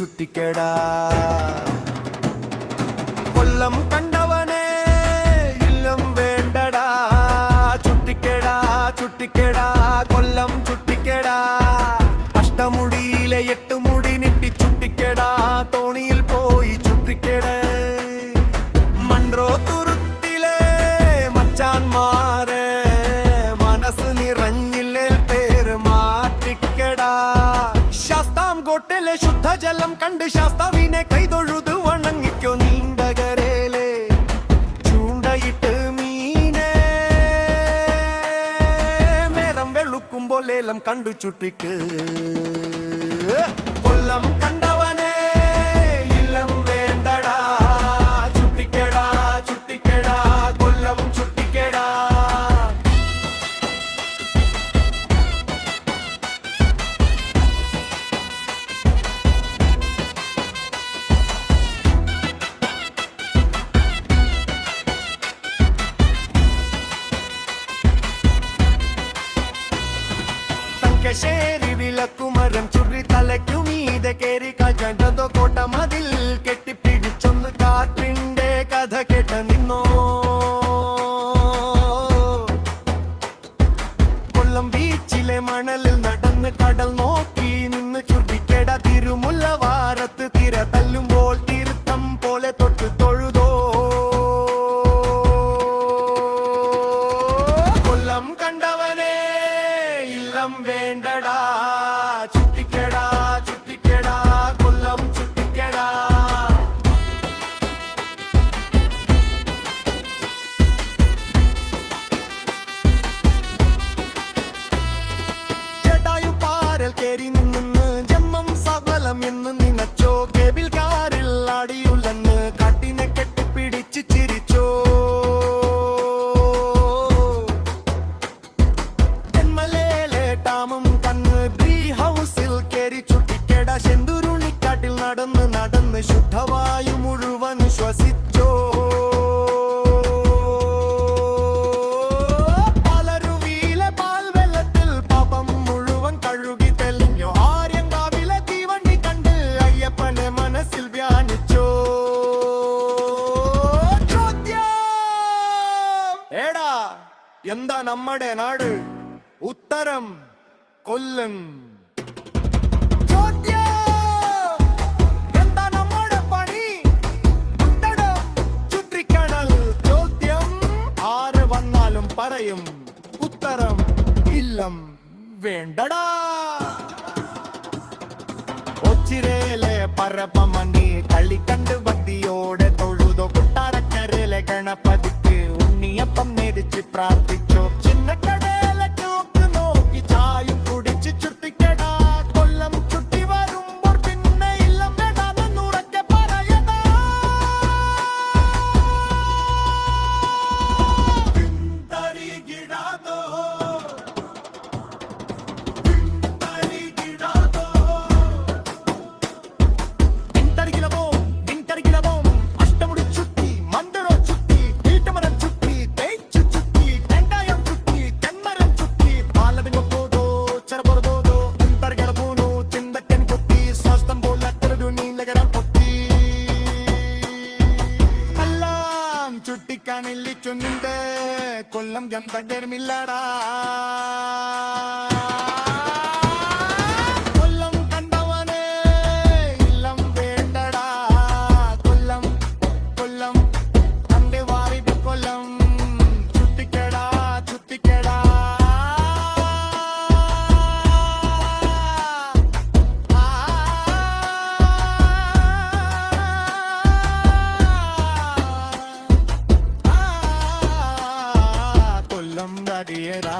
ചുറ്റിക്കടാ കൊല്ലം കണ്ടവനെ ഇല്ലം വേണ്ടടാ ചുറ്റിക്കടാ ചുറ്റിക്കടാ കൊല്ലം ചുറ്റിക്കടാ അഷ്ടമുടിയിലെ 8 മുടി നെട്ടി ചുറ്റിക്കടാ തോണിയിൽ പോയി ചുറ്റിക്കടേ മൺട്രോ തുരുത്തിലെ മച്ചാന്മാരെ മനസ്സ് നിറഞ്ഞില്ലേ പേര് മാറ്റിക്കടാ ശാസ്താംകോട്ടിലെ ശുദ്ധജലം കണ്ട് ശാസ്താവിനെ കൈതൊഴുതു വണങ്ങിക്കോ നീണ്ടകരേലെ ചൂണ്ടയിട്ട് മീനെ നേരം വെളുക്കുമ്പോൾ ലേലം കണ്ടു ചുറ്റിക്ക് കൊല്ലം കണ്ടവനെ ഇല്ലം വേണ്ടടാ ചുറ്റിക്കടാ ചുറ്റിക്കടാ കൊല്ലം ചുറ്റിക്കടാ ശേരി വിളക്കുമരം ചുരി തലയ്ക്കു മീതെ കേറി കണ്ടതോ കോട്ട മതിൽ കെട്ടിപ്പിടിച്ചൊന്ന് കാറ്റിന്റെ കഥ കേട്ട നിന്നോ കൊല്ലം ബീച്ചിലെ മണലിൽ നടന്ന് കടൽ നോക്കി നിന്ന് ചുറ്റിക്കട തിരുമുല്ല വാരത്ത് തിര തല്ലുമ്പോൾ തീർത്ഥം പോലെ തൊട്ട് തൊഴുതോ കൊല്ലം കണ്ടവനെ ഇല്ലം വേണ്ടടാ ചുറ്റിക്കടാ ചുറ്റിക്കടാ കൊല്ലം ചുറ്റിക്കടാ ജടായു പാരൽ കേറി നിന്ന് ജന്മം സകലം എന്ന് നിനച്ചോ കേബിൾ കാറിൽ അടിയുല്ലെന്ന് കാട്ടിനെ കെട്ടിപ്പിടിച്ച് ചിരിച്ചോ നടന്ന് നടന്ന് ശുദ്ധവായു മുഴുവൻ ശ്വസിച്ചോ പാലരുവിയിലെ പാൽവെള്ളത്തിൽ പാപം മുഴുവൻ കഴുകി തെളിഞ്ഞോ ആര്യങ്കാവിലെ തീവണ്ടി കണ്ട് അയ്യപ്പനെ മനസ്സിൽ ധ്യാനിച്ചോ ഏടാ എന്താ നമ്മുടെ നാട് ഉത്തരം കൊല്ലം പറയും ഉത്തരം ഇല്ലം വേണ്ടടാ ഒച്ചിരയിലെ പരപ്പമണി കളി കണ്ട് ഭക്തിയോടെ തൊഴുതോ കൊട്ടാരക്കരയിലെ ഗണപതിക്ക് ഉണ്ണിയപ്പം നേരിച്ച് പ്രാർത്ഥിച്ചോ ചിന്നക്കടയിലെ നോക്ക് നോക്കി ചായും കുടിച്ച് ചുറ്റിക്കടാ കൊല്ലം ചുറ്റി വരുമ്പോൾ പിന്നെ ഇല്ലം വേണ്ടാന്ന് ഉറക്കെ പറയടാ ചുറ്റിക്കാനില്ലിച്ചുന്നുണ്ട് കൊല്ലം ഗന്ധർമില്ലടാ കൊല്ലം കണ്ടവനെ ഇല്ലം വേണ്ടടാ കൊല്ലം കൊല്ലം കണ്ട് വാരിട്ട് കൊല്ലം ചുറ്റിക്കടാ ചുറ്റിക്കടാ കൊല്ലം നടിയടാ